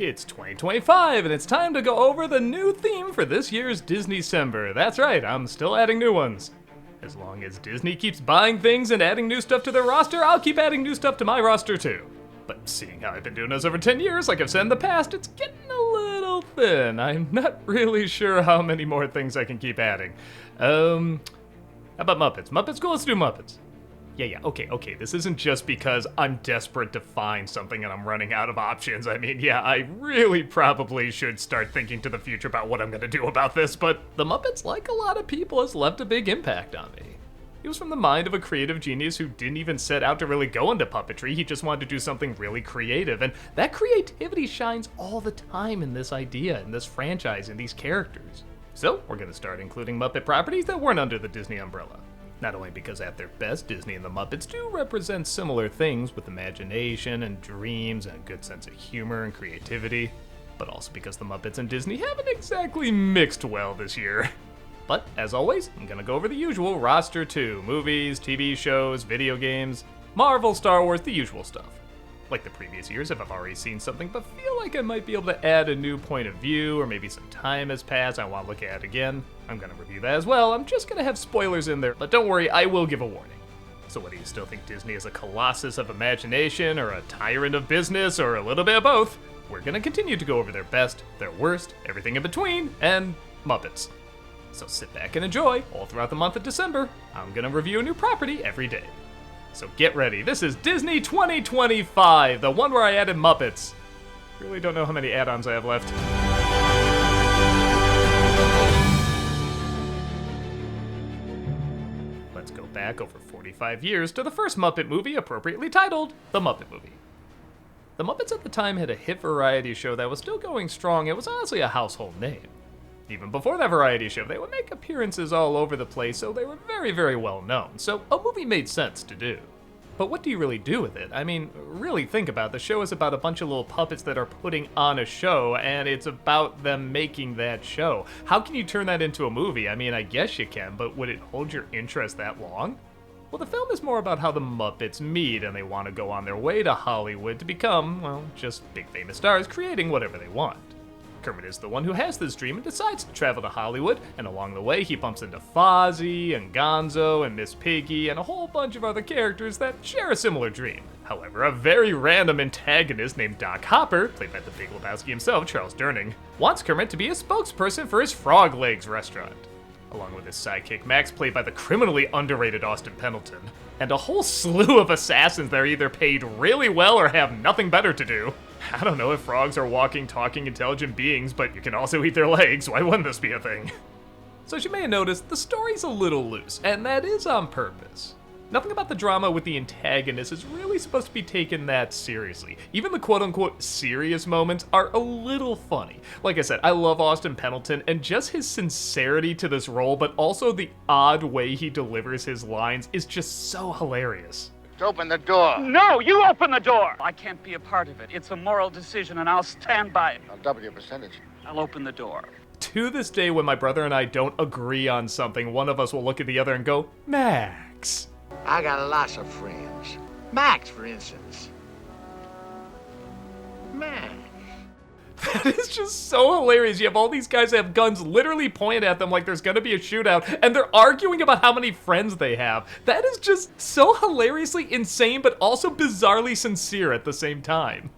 It's 2025, and it's time to go over the new theme for this year's DisneyCember. That's right, I'm still adding new ones. As long as Disney keeps buying things and adding new stuff to their roster, I'll keep adding new stuff to my roster too. But seeing how I've been doing this over 10 years, like I've said in the past, it's getting a little thin. I'm not really sure how many more things I can keep adding. How about Muppets? Muppets, cool, let's do Muppets. Okay, this isn't just because I'm desperate to find something and I'm running out of options. I mean, yeah, I really probably should start thinking to the future about what I'm gonna do about this, but the Muppets, like a lot of people, has left a big impact on me. He was from the mind of a creative genius who didn't even set out to really go into puppetry, he just wanted to do something really creative, and that creativity shines all the time in this idea, in this franchise, in these characters. So, we're gonna start including Muppet properties that weren't under the Disney umbrella. Not only because at their best, Disney and the Muppets do represent similar things with imagination and dreams and a good sense of humor and creativity, but also because the Muppets and Disney haven't exactly mixed well this year. But, as always, I'm gonna go over the usual roster too. Movies, TV shows, video games, Marvel, Star Wars, the usual stuff. Like the previous years, if I've already seen something but feel like I might be able to add a new point of view, or maybe some time has passed, I want to look at it again, I'm gonna review that as well. I'm just gonna have spoilers in there, but don't worry, I will give a warning. So whether you still think Disney is a colossus of imagination, or a tyrant of business, or a little bit of both, we're gonna continue to go over their best, their worst, everything in between, and Muppets. So sit back and enjoy. All throughout the month of December, I'm gonna review a new property every day. So get ready, this is Disney 2025, the one where I added Muppets. Really don't know how many add-ons I have left. Let's go back over 45 years to the first Muppet movie, appropriately titled The Muppet Movie. The Muppets at the time had a hit variety show that was still going strong. It was honestly a household name. Even before that variety show, they would make appearances all over the place, so they were very, very well known, so a movie made sense to do. But what do you really do with it? I mean, really think about it. The show is about a bunch of little puppets that are putting on a show, and it's about them making that show. How can you turn that into a movie? I mean, I guess you can, but would it hold your interest that long? Well, the film is more about how the Muppets meet, and they want to go on their way to Hollywood to become, well, just big famous stars, creating whatever they want. Kermit is the one who has this dream and decides to travel to Hollywood, and along the way he bumps into Fozzie and Gonzo and Miss Piggy and a whole bunch of other characters that share a similar dream. However, a very random antagonist named Doc Hopper, played by the Big Lebowski himself, Charles Durning, wants Kermit to be a spokesperson for his Frog Legs restaurant. Along with his sidekick Max, played by the criminally underrated Austin Pendleton, and a whole slew of assassins that are either paid really well or have nothing better to do. I don't know if frogs are walking, talking, intelligent beings, but you can also eat their legs. Why wouldn't this be a thing? So as you may have noticed, the story's a little loose, and that is on purpose. Nothing about the drama with the antagonist is really supposed to be taken that seriously. Even the quote-unquote serious moments are a little funny. Like I said, I love Austin Pendleton, and just his sincerity to this role, but also the odd way he delivers his lines is just so hilarious. Open the door. No, you open the door. I can't be a part of it. It's a moral decision, and I'll stand by it. I'll double your percentage. I'll open the door. To this day, when my brother and I don't agree on something, one of us will look at the other and go, Max. I got lots of friends. Max, for instance. Max. That is just so hilarious. You have all these guys that have guns literally pointed at them like there's gonna be a shootout, and they're arguing about how many friends they have. That is just so hilariously insane, but also bizarrely sincere at the same time.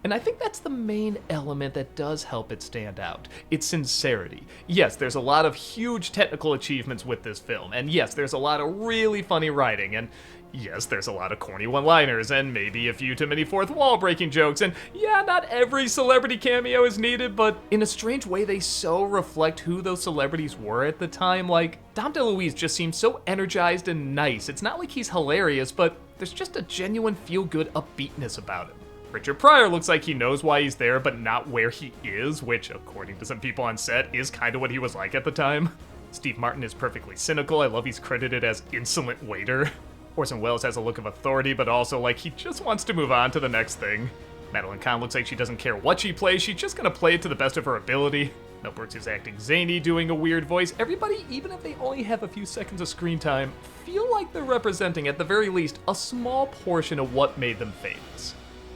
And I think that's the main element that does help it stand out. It's sincerity. Yes, there's a lot of huge technical achievements with this film, and yes, there's a lot of really funny writing, and yes, there's a lot of corny one-liners, and maybe a few too many fourth wall breaking jokes, and yeah, not every celebrity cameo is needed, but in a strange way they so reflect who those celebrities were at the time. Like, Dom DeLuise just seems so energized and nice. It's not like he's hilarious, but there's just a genuine feel-good upbeatness about him. Richard Pryor looks like he knows why he's there, but not where he is, which, according to some people on set, is kind of what he was like at the time. Steve Martin is perfectly cynical. I love he's credited as insolent waiter. Orson Welles has a look of authority, but also like he just wants to move on to the next thing. Madeline Kahn looks like she doesn't care what she plays, she's just gonna play it to the best of her ability. Mel Brooks is acting zany, doing a weird voice. Everybody, even if they only have a few seconds of screen time, feel like they're representing, at the very least, a small portion of what made them famous.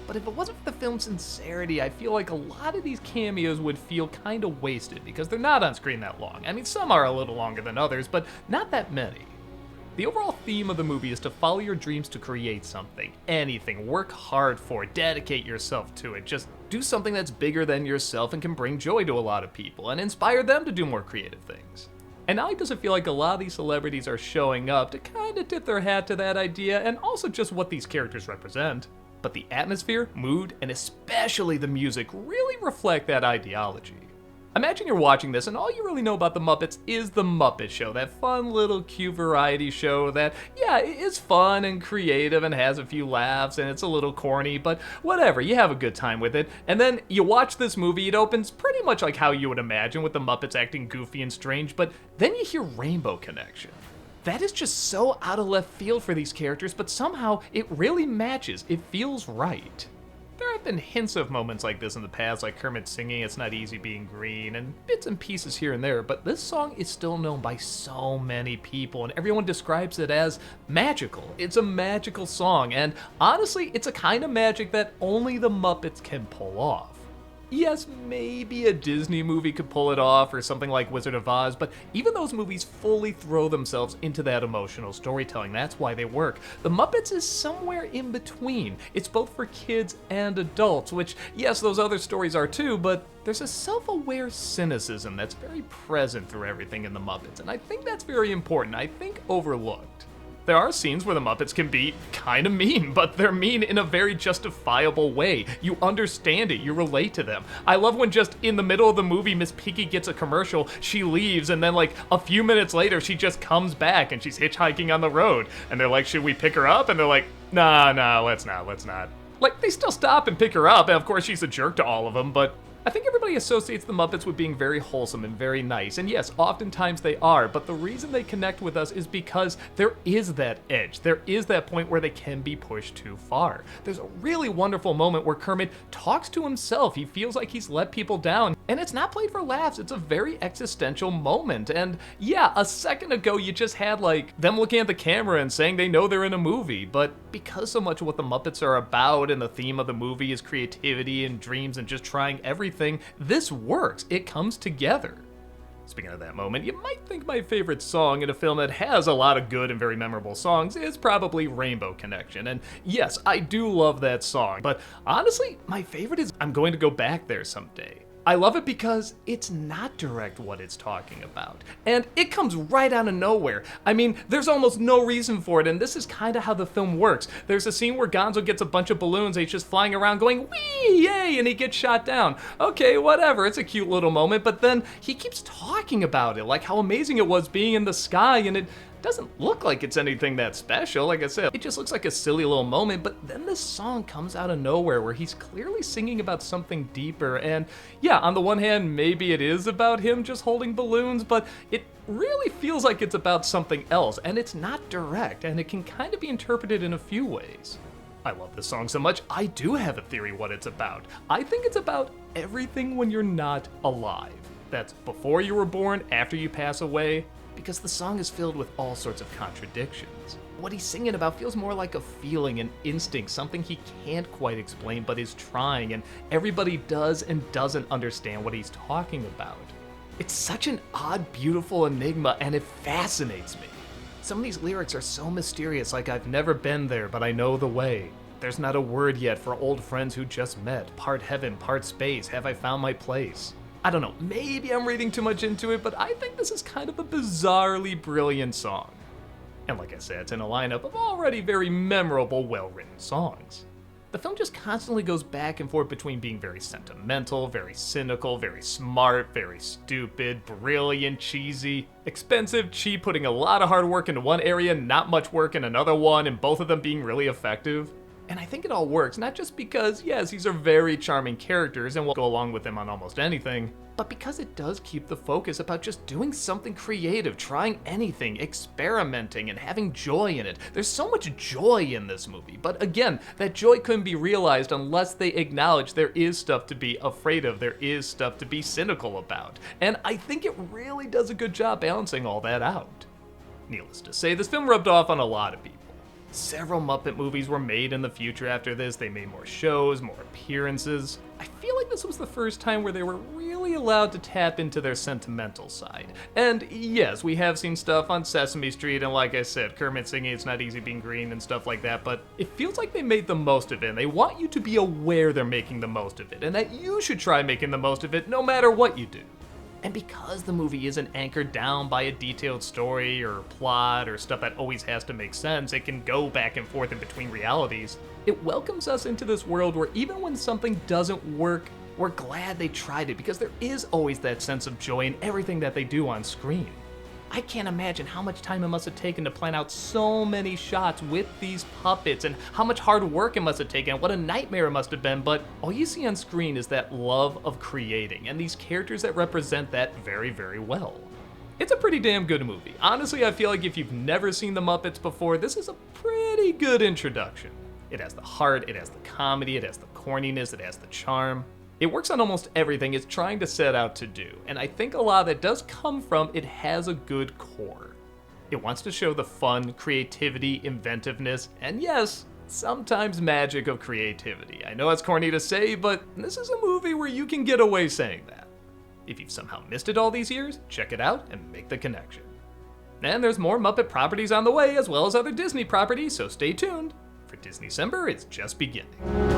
but if it wasn't for the film's sincerity, I feel like a lot of these cameos would feel kinda wasted because they're not on screen that long. I mean, some are a little longer than others, but not that many. The overall theme of the movie is to follow your dreams to create something, anything, work hard for it, dedicate yourself to it, just do something that's bigger than yourself and can bring joy to a lot of people and inspire them to do more creative things. And not only does it feel like a lot of these celebrities are showing up to kind of tip their hat to that idea and also just what these characters represent, but the atmosphere, mood, and especially the music really reflect that ideology. Imagine you're watching this and all you really know about the Muppets is the Muppet Show, that fun little cute variety show that, yeah, is fun and creative and has a few laughs and it's a little corny, but whatever, you have a good time with it. And then you watch this movie, it opens pretty much like how you would imagine with the Muppets acting goofy and strange, but then you hear Rainbow Connection. That is just so out of left field for these characters, but somehow it really matches, it feels right. There have been hints of moments like this in the past, like Kermit singing It's Not Easy Being Green, and bits and pieces here and there, but this song is still known by so many people, and everyone describes it as magical. It's a magical song, and honestly, it's a kind of magic that only the Muppets can pull off. Yes, maybe a Disney movie could pull it off, or something like Wizard of Oz, but even those movies fully throw themselves into that emotional storytelling. That's why they work. The Muppets is somewhere in between. It's both for kids and adults, which, yes, those other stories are too, but there's a self-aware cynicism that's very present through everything in the Muppets, and I think that's very important, I think overlooked. There are scenes where the Muppets can be kinda mean, but they're mean in a very justifiable way. You understand it, you relate to them. I love when just in the middle of the movie, Miss Piggy gets a commercial, she leaves, and then like a few minutes later, she just comes back and she's hitchhiking on the road. And they're like, should we pick her up? And they're like, nah, let's not. Like, they still stop and pick her up, and of course she's a jerk to all of them, but I think everybody associates the Muppets with being very wholesome and very nice, and yes, oftentimes they are, but the reason they connect with us is because there is that edge. There is that point where they can be pushed too far. There's a really wonderful moment where Kermit talks to himself. He feels like he's let people down, and it's not played for laughs. It's a very existential moment, and yeah, a second ago you just had like them looking at the camera and saying they know they're in a movie, but because so much of what the Muppets are about and the theme of the movie is creativity and dreams and just trying everything, this works. It comes together. Speaking of that moment, you might think my favorite song in a film that has a lot of good and very memorable songs is probably Rainbow Connection. And yes, I do love that song, but honestly, my favorite is I'm Going to Go Back There Someday. I love it because it's not direct what it's talking about. And it comes right out of nowhere. I mean, there's almost no reason for it, and this is kind of how the film works. There's a scene where Gonzo gets a bunch of balloons and he's just flying around going, wee, yay, and he gets shot down. Okay, whatever, it's a cute little moment, but then he keeps talking about it, like how amazing it was being in the sky, and it doesn't look like it's anything that special. Like I said, it just looks like a silly little moment, but then this song comes out of nowhere where he's clearly singing about something deeper, and yeah, on the one hand, maybe it is about him just holding balloons, but it really feels like it's about something else, and it's not direct, and it can kind of be interpreted in a few ways. I love this song so much, I do have a theory what it's about. I think it's about everything when you're not alive. That's before you were born, after you pass away, because the song is filled with all sorts of contradictions. What he's singing about feels more like a feeling, an instinct, something he can't quite explain but is trying, and everybody does and doesn't understand what he's talking about. It's such an odd, beautiful enigma, and it fascinates me. Some of these lyrics are so mysterious, like I've never been there, but I know the way. There's not a word yet for old friends who just met. Part heaven, part space, have I found my place? I don't know, maybe I'm reading too much into it, but I think this is kind of a bizarrely brilliant song. And like I said, it's in a lineup of already very memorable, well-written songs. The film just constantly goes back and forth between being very sentimental, very cynical, very smart, very stupid, brilliant, cheesy, expensive, cheap, putting a lot of hard work into one area, not much work in another one, and both of them being really effective. And I think it all works, not just because, yes, these are very charming characters and we'll go along with them on almost anything, but because it does keep the focus about just doing something creative, trying anything, experimenting, and having joy in it. There's so much joy in this movie, but again, that joy couldn't be realized unless they acknowledge there is stuff to be afraid of, there is stuff to be cynical about. And I think it really does a good job balancing all that out. Needless to say, this film rubbed off on a lot of people. Several Muppet movies were made in the future after this. They made more shows, more appearances. I feel like this was the first time where they were really allowed to tap into their sentimental side. And yes, we have seen stuff on Sesame Street, and like I said, Kermit singing It's Not Easy Being Green and stuff like that, but it feels like they made the most of it, and they want you to be aware they're making the most of it, and that you should try making the most of it no matter what you do. And because the movie isn't anchored down by a detailed story or plot or stuff that always has to make sense, it can go back and forth in between realities. It welcomes us into this world where even when something doesn't work, we're glad they tried it because there is always that sense of joy in everything that they do on screen. I can't imagine how much time it must have taken to plan out so many shots with these puppets and how much hard work it must have taken and what a nightmare it must have been, but all you see on screen is that love of creating and these characters that represent that very, very well. It's a pretty damn good movie. Honestly, I feel like if you've never seen the Muppets before, this is a pretty good introduction. It has the heart, it has the comedy, it has the corniness, it has the charm. It works on almost everything it's trying to set out to do, and I think a lot of that does come from it has a good core. It wants to show the fun, creativity, inventiveness, and yes, sometimes magic of creativity. I know it's corny to say, but this is a movie where you can get away saying that. If you've somehow missed it all these years, check it out and make the connection. And there's more Muppet properties on the way, as well as other Disney properties, so stay tuned. For Disneycember, it's just beginning.